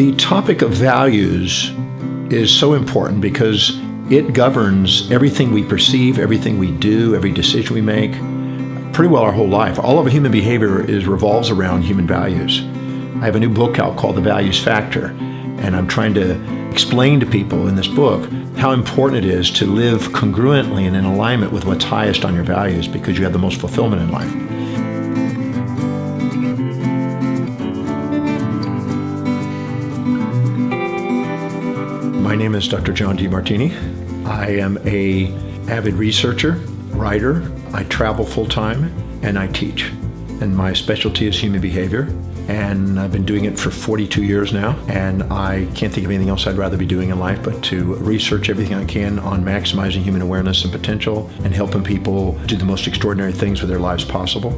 The topic of values is so important because it governs everything we perceive, everything we do, every decision we make, pretty well our whole life. All of human behavior revolves around human values. I have a new book out called The Values Factor, and I'm trying to explain to people in this book how important it is to live congruently and in alignment with what's highest on your values, because you have the most fulfillment in life. My name is Dr. John Demartini. I am an avid researcher, writer. I travel full-time, and I teach. And my specialty is human behavior, and I've been doing it for 42 years now, and I can't think of anything else I'd rather be doing in life but to research everything I can on maximizing human awareness and potential and helping people do the most extraordinary things with their lives possible.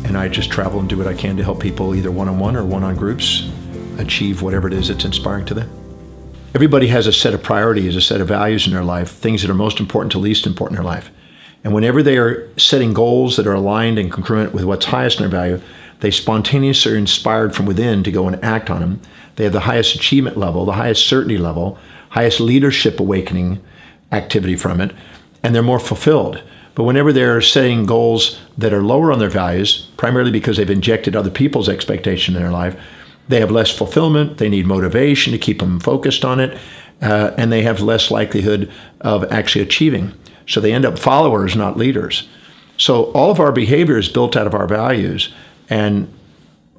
And I just travel and do what I can to help people, either one-on-one or one-on groups, achieve whatever it is that's inspiring to them. Everybody has a set of priorities, a set of values in their life, things that are most important to least important in their life. And whenever they are setting goals that are aligned and congruent with what's highest in their value, they spontaneously are inspired from within to go and act on them. They have the highest achievement level, the highest certainty level, highest leadership awakening activity from it, and they're more fulfilled. But whenever they're setting goals that are lower on their values, primarily because they've injected other people's expectation in their life, they have less fulfillment, they need motivation to keep them focused on it, and they have less likelihood of actually achieving. So they end up followers, not leaders. So all of our behavior is built out of our values. And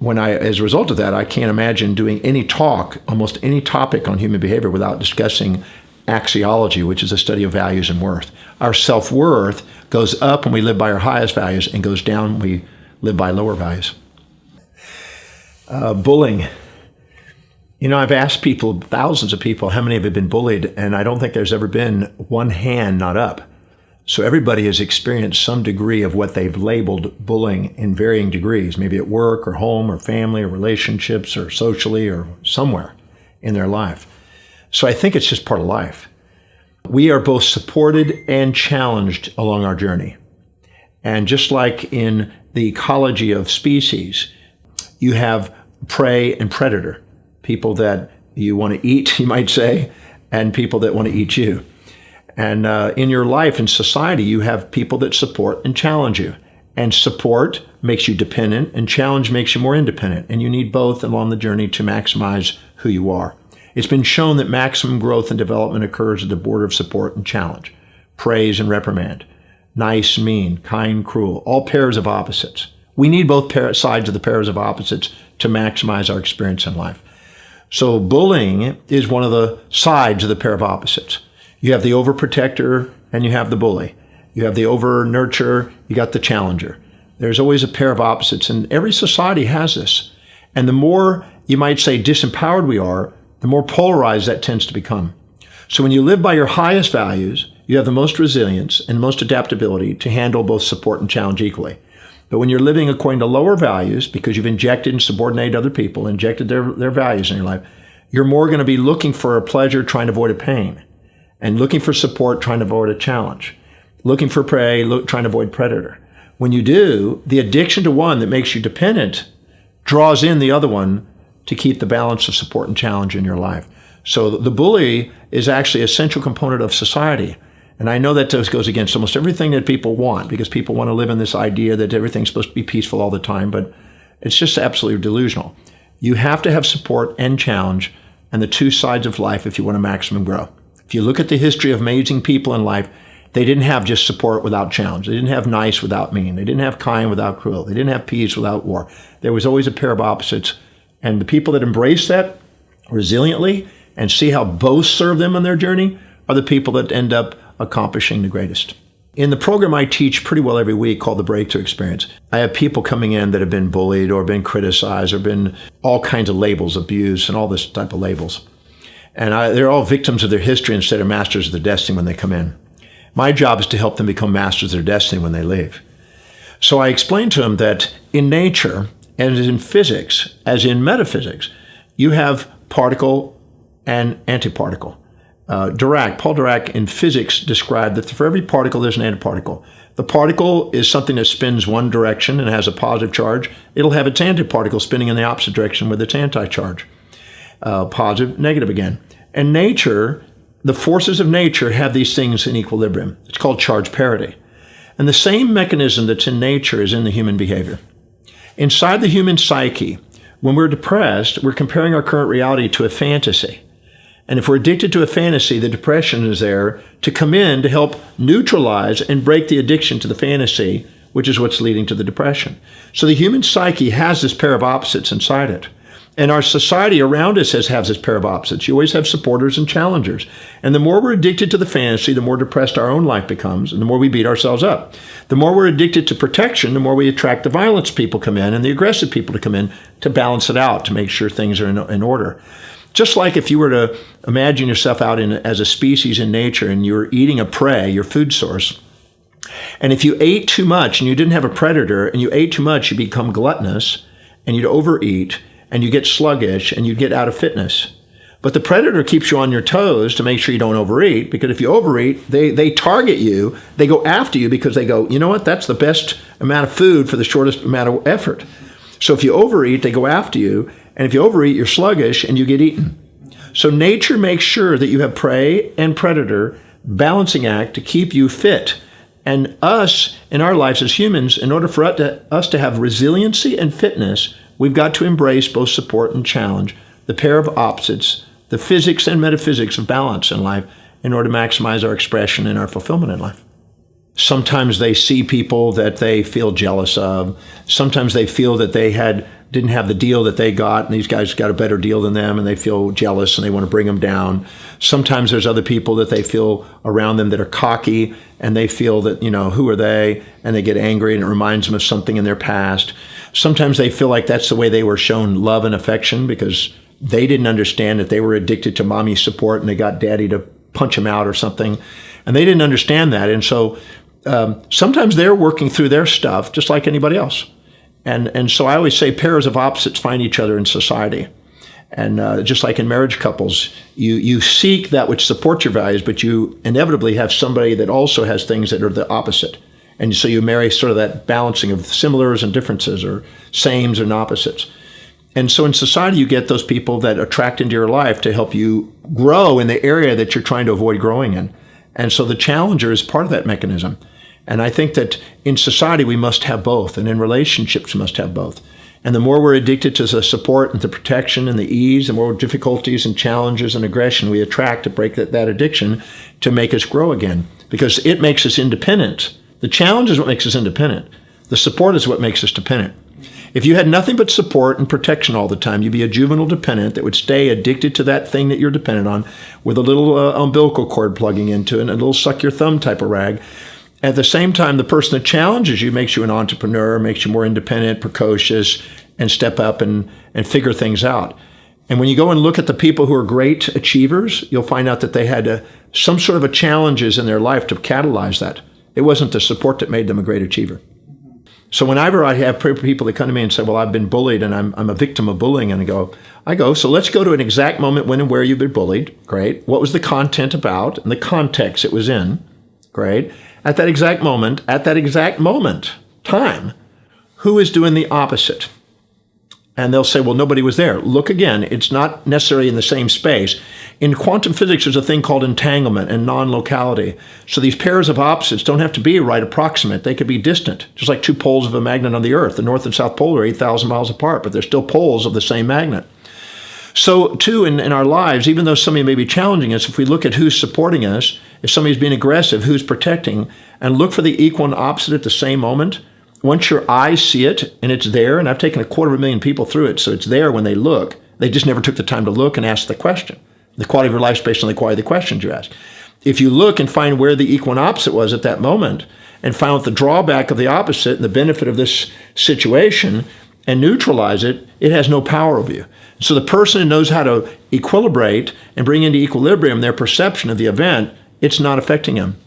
as a result of that, I can't imagine doing any talk, almost any topic on human behavior without discussing axiology, which is the study of values and worth. Our self-worth goes up when we live by our highest values and goes down when we live by lower values. Bullying. You know, I've asked people, thousands of people, how many have been bullied, and I don't think there's ever been one hand not up. So everybody has experienced some degree of what they've labeled bullying in varying degrees, maybe at work or home or family or relationships or socially or somewhere in their life. So I think it's just part of life. We are both supported and challenged along our journey. And just like in the ecology of species, you have prey and predator, people that you want to eat, you might say, and people that want to eat you. And in your life and society, you have people that support and challenge you. And support makes you dependent, and challenge makes you more independent. And you need both along the journey to maximize who you are. It's been shown that maximum growth and development occurs at the border of support and challenge, praise and reprimand, nice, mean, kind, cruel, all pairs of opposites. We need both sides of the pairs of opposites to maximize our experience in life. So bullying is one of the sides of the pair of opposites. You have the overprotector and you have the bully. You have the over-nurturer, you got the challenger. There's always a pair of opposites, and every society has this. And the more, you might say, disempowered we are, the more polarized that tends to become. So when you live by your highest values, you have the most resilience and most adaptability to handle both support and challenge equally. But when you're living according to lower values, because you've injected and subordinated other people, injected their values in your life, you're more going to be looking for a pleasure, trying to avoid a pain, and looking for support, trying to avoid a challenge, looking for prey, trying to avoid predator. When you do, the addiction to one that makes you dependent draws in the other one to keep the balance of support and challenge in your life. So the bully is actually an essential component of society. And I know that just goes against almost everything that people want, because people want to live in this idea that everything's supposed to be peaceful all the time, but it's just absolutely delusional. You have to have support and challenge and the two sides of life if you want to maximum grow. If you look at the history of amazing people in life, they didn't have just support without challenge. They didn't have nice without mean. They didn't have kind without cruel. They didn't have peace without war. There was always a pair of opposites. And the people that embrace that resiliently and see how both serve them on their journey are the people that end up accomplishing the greatest. In the program I teach pretty well every week called the Breakthrough Experience, I have people coming in that have been bullied or been criticized or been all kinds of labels, abuse and all this type of labels. And they're all victims of their history instead of masters of their destiny when they come in. My job is to help them become masters of their destiny when they leave. So I explain to them that in nature, and in physics, as in metaphysics, you have particle and antiparticle. Paul Dirac in physics described that for every particle there's an antiparticle. The particle is something that spins one direction and has a positive charge. It'll have its antiparticle spinning in the opposite direction with its anti-charge. positive, negative again. And nature, the forces of nature have these things in equilibrium. It's called charge parity. And the same mechanism that's in nature is in the human behavior. Inside the human psyche, when we're depressed, we're comparing our current reality to a fantasy. And if we're addicted to a fantasy, the depression is there to come in to help neutralize and break the addiction to the fantasy, which is what's leading to the depression. So the human psyche has this pair of opposites inside it. And our society around us has this pair of opposites. You always have supporters and challengers. And the more we're addicted to the fantasy, the more depressed our own life becomes, and the more we beat ourselves up. The more we're addicted to protection, the more we attract the violence people come in and the aggressive people to come in to balance it out, to make sure things are in order. Just like if you were to imagine yourself out as a species in nature and you were eating a prey, your food source, and if you ate too much and you didn't have a predator and you ate too much, you become gluttonous and you'd overeat and you get sluggish and you get out of fitness. But the predator keeps you on your toes to make sure you don't overeat, because if you overeat, they target you, they go after you because they go, you know what, that's the best amount of food for the shortest amount of effort. So if you overeat, they go after you, and if you overeat, you're sluggish and you get eaten. So nature makes sure that you have prey and predator balancing act to keep you fit. And us, in our lives as humans, in order for us to have resiliency and fitness, we've got to embrace both support and challenge, the pair of opposites, the physics and metaphysics of balance in life, in order to maximize our expression and our fulfillment in life. Sometimes they see people that they feel jealous of. Sometimes they feel that they didn't have the deal that they got, and these guys got a better deal than them, and they feel jealous and they want to bring them down. Sometimes there's other people that they feel around them that are cocky, and they feel that, who are they? And they get angry, and it reminds them of something in their past. Sometimes they feel like that's the way they were shown love and affection, because they didn't understand that they were addicted to mommy support and they got daddy to punch them out or something. And they didn't understand that. And so sometimes they're working through their stuff just like anybody else. And so I always say pairs of opposites find each other in society. And just like in marriage couples, you seek that which supports your values, but you inevitably have somebody that also has things that are the opposite. And so you marry sort of that balancing of similars and differences, or sames and opposites. And so in society, you get those people that attract into your life to help you grow in the area that you're trying to avoid growing in. And so the challenger is part of that mechanism. And I think that in society, we must have both. And in relationships, we must have both. And the more we're addicted to the support and the protection and the ease, the more difficulties and challenges and aggression we attract to break that addiction to make us grow again. Because it makes us independent. The challenge is what makes us independent. The support is what makes us dependent. If you had nothing but support and protection all the time, you'd be a juvenile dependent that would stay addicted to that thing that you're dependent on, with a little umbilical cord plugging into it and a little suck your thumb type of rag. At the same time, the person that challenges you makes you an entrepreneur, makes you more independent, precocious, and step up and figure things out. And when you go and look at the people who are great achievers, you'll find out that they had some sort of a challenges in their life to catalyze that. It wasn't the support that made them a great achiever. So whenever I have people that come to me and say, well, I've been bullied and I'm a victim of bullying, and I go, so let's go to an exact moment when and where you've been bullied. Great. What was the content about and the context it was in? Great. At that exact moment, time, who is doing the opposite? And they'll say, well, nobody was there. Look again, it's not necessarily in the same space. In quantum physics, there's a thing called entanglement and non-locality. So these pairs of opposites don't have to be right approximate. They could be distant, just like two poles of a magnet on the Earth. The North and South Pole are 8,000 miles apart, but they're still poles of the same magnet. So, too, in our lives, even though somebody may be challenging us, if we look at who's supporting us, if somebody's being aggressive, who's protecting, and look for the equal and opposite at the same moment, once your eyes see it and it's there, and I've taken 250,000 people through it, so it's there when they look. They just never took the time to look and ask the question. The quality of your life is based on the quality of the questions you ask. If you look and find where the equal and opposite was at that moment, and found the drawback of the opposite and the benefit of this situation, and neutralize it, it has no power over you. So the person who knows how to equilibrate and bring into equilibrium their perception of the event, it's not affecting them.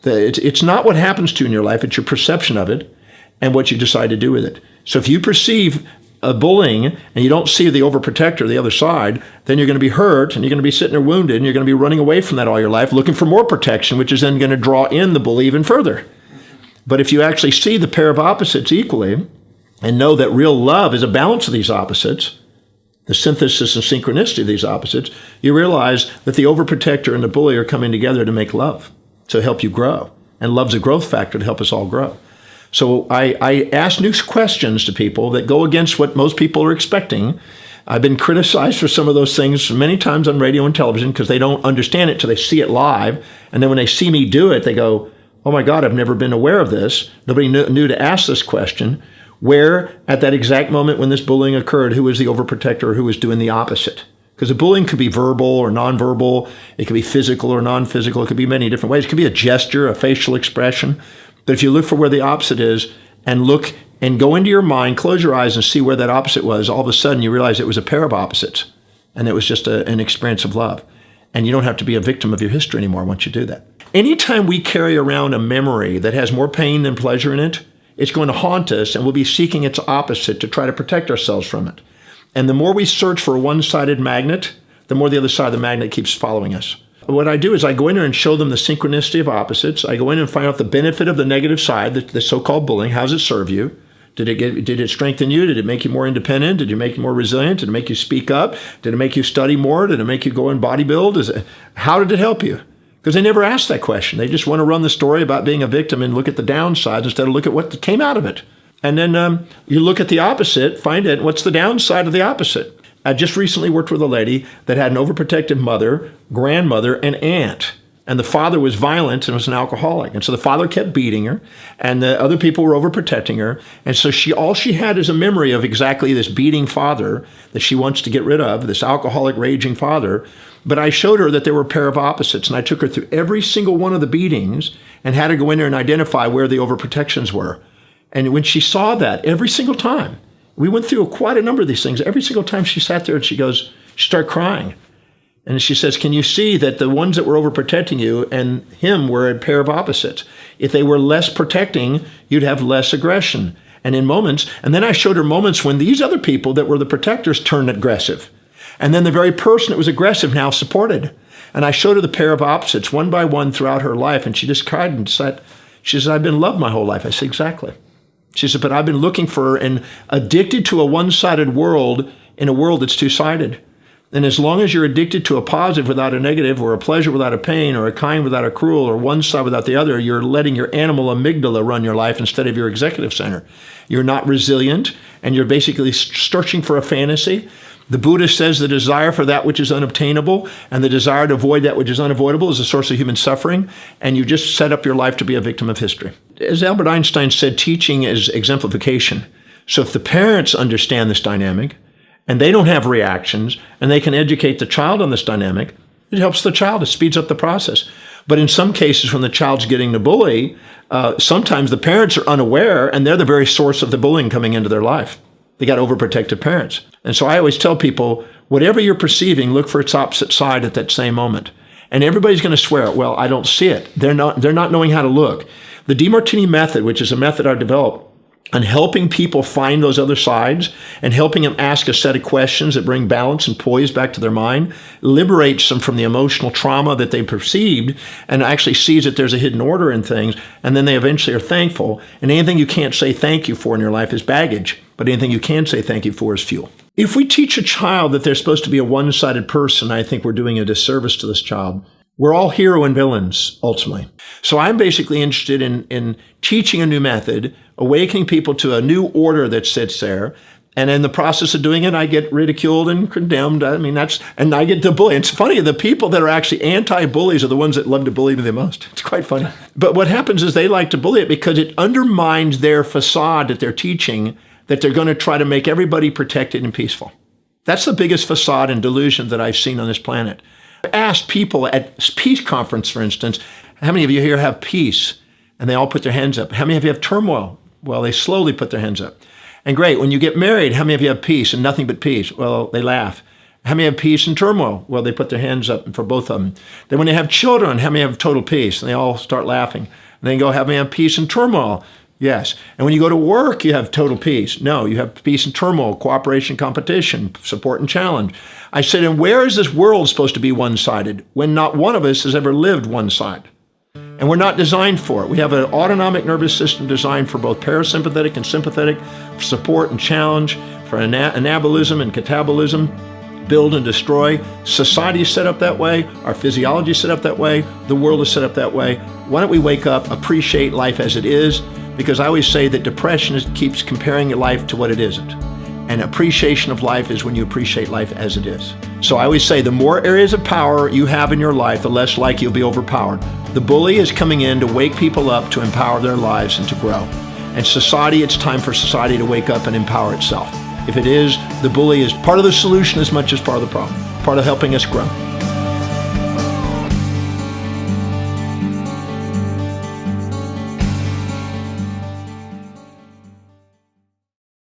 It's not what happens to you in your life, it's your perception of it and what you decide to do with it. So if you perceive a bullying and you don't see the overprotector, the other side, then you're going to be hurt and you're going to be sitting there wounded and you're going to be running away from that all your life, looking for more protection, which is then going to draw in the bully even further. But if you actually see the pair of opposites equally and know that real love is a balance of these opposites, the synthesis and synchronicity of these opposites, you realize that the overprotector and the bully are coming together to make love, to help you grow. And love's a growth factor to help us all grow. So I ask new questions to people that go against what most people are expecting. I've been criticized for some of those things many times on radio and television because they don't understand it till they see it live. And then when they see me do it, they go, oh my God, I've never been aware of this. Nobody knew to ask this question. Where at that exact moment when this bullying occurred, who was the overprotector or who was doing the opposite? Because the bullying could be verbal or nonverbal. It could be physical or non-physical. It could be many different ways. It could be a gesture, a facial expression. But if you look for where the opposite is and look and go into your mind, close your eyes and see where that opposite was, all of a sudden you realize it was a pair of opposites. And it was just an experience of love. And you don't have to be a victim of your history anymore once you do that. Anytime we carry around a memory that has more pain than pleasure in it, it's going to haunt us, and we'll be seeking its opposite to try to protect ourselves from it. And the more we search for a one-sided magnet, the more the other side of the magnet keeps following us. What I do is I go in there and show them the synchronicity of opposites. I go in and find out the benefit of the negative side, the so-called bullying. How does it serve you? Did it strengthen you? Did it make you more independent? Did it make you more resilient? Did it make you speak up? Did it make you study more? Did it make you go and bodybuild? How did it help you? Because they never ask that question. They just want to run the story about being a victim and look at the downside instead of look at what came out of it. And then you look at the opposite, find it, what's the downside of the opposite? I just recently worked with a lady that had an overprotective mother, grandmother, and aunt. And the father was violent and was an alcoholic. And so the father kept beating her, and the other people were overprotecting her. And so all she had is a memory of exactly this beating father that she wants to get rid of, this alcoholic, raging father. But I showed her that there were a pair of opposites, and I took her through every single one of the beatings and had her go in there and identify where the overprotections were. And when she saw that, every single time, we went through quite a number of these things. Every single time she sat there and she started crying. And she says, can you see that the ones that were overprotecting you and him were a pair of opposites? If they were less protecting, you'd have less aggression. And in moments, and then I showed her moments when these other people that were the protectors turned aggressive. And then the very person that was aggressive now supported. And I showed her the pair of opposites one by one throughout her life. And she just cried and said, she said, I've been loved my whole life. I said, exactly. She said, but I've been looking for and addicted to a one-sided world in a world that's two-sided. And as long as you're addicted to a positive without a negative, or a pleasure without a pain, or a kind without a cruel, or one side without the other, you're letting your animal amygdala run your life instead of your executive center. You're not resilient, and you're basically searching for a fantasy. The Buddha says the desire for that which is unobtainable and the desire to avoid that which is unavoidable is a source of human suffering, and you just set up your life to be a victim of history. As Albert Einstein said, teaching is exemplification. So if the parents understand this dynamic, and they don't have reactions, and they can educate the child on this dynamic, it helps the child. It speeds up the process. But in some cases, when the child's getting the bully, sometimes the parents are unaware, and they're the very source of the bullying coming into their life. They got overprotective parents. And so I always tell people, whatever you're perceiving, look for its opposite side at that same moment. And everybody's going to swear, well, I don't see it. They're not knowing how to look. The Demartini Method, which is a method I developed, and helping people find those other sides and helping them ask a set of questions that bring balance and poise back to their mind, liberates them from the emotional trauma that they perceived and actually sees that there's a hidden order in things. And then they eventually are thankful. And anything you can't say thank you for in your life is baggage, but anything you can say thank you for is fuel. If we teach a child that they're supposed to be a one-sided person, I think we're doing a disservice to this child. We're all hero and villains, ultimately. So I'm basically interested in teaching a new method, awakening people to a new order that sits there. And in the process of doing it, I get ridiculed and condemned. And I get to bully. It's funny, the people that are actually anti-bullies are the ones that love to bully me the most. It's quite funny. But what happens is they like to bully it because it undermines their facade that they're teaching, that they're going to try to make everybody protected and peaceful. That's the biggest facade and delusion that I've seen on this planet. I asked people at peace conference, for instance, how many of you here have peace? And they all put their hands up. How many of you have turmoil? Well, they slowly put their hands up. And great, when you get married, how many of you have peace and nothing but peace? Well, they laugh. How many have peace and turmoil? Well, they put their hands up for both of them. Then when they have children, how many have total peace? And they all start laughing. And then go, how many have peace and turmoil? Yes. And when you go to work, you have total peace. No, you have peace and turmoil, cooperation, competition, support and challenge. I said, and where is this world supposed to be one-sided when not one of us has ever lived one side? And we're not designed for it. We have an autonomic nervous system designed for both parasympathetic and sympathetic, for support and challenge, for anabolism and catabolism, build and destroy. Society is set up that way. Our physiology is set up that way. The world is set up that way. Why don't we wake up, appreciate life as it is? Because I always say that depression keeps comparing your life to what it isn't. And appreciation of life is when you appreciate life as it is. So I always say the more areas of power you have in your life, the less likely you'll be overpowered. The bully is coming in to wake people up, to empower their lives and to grow. And society, it's time for society to wake up and empower itself. If it is, the bully is part of the solution as much as part of the problem, part of helping us grow.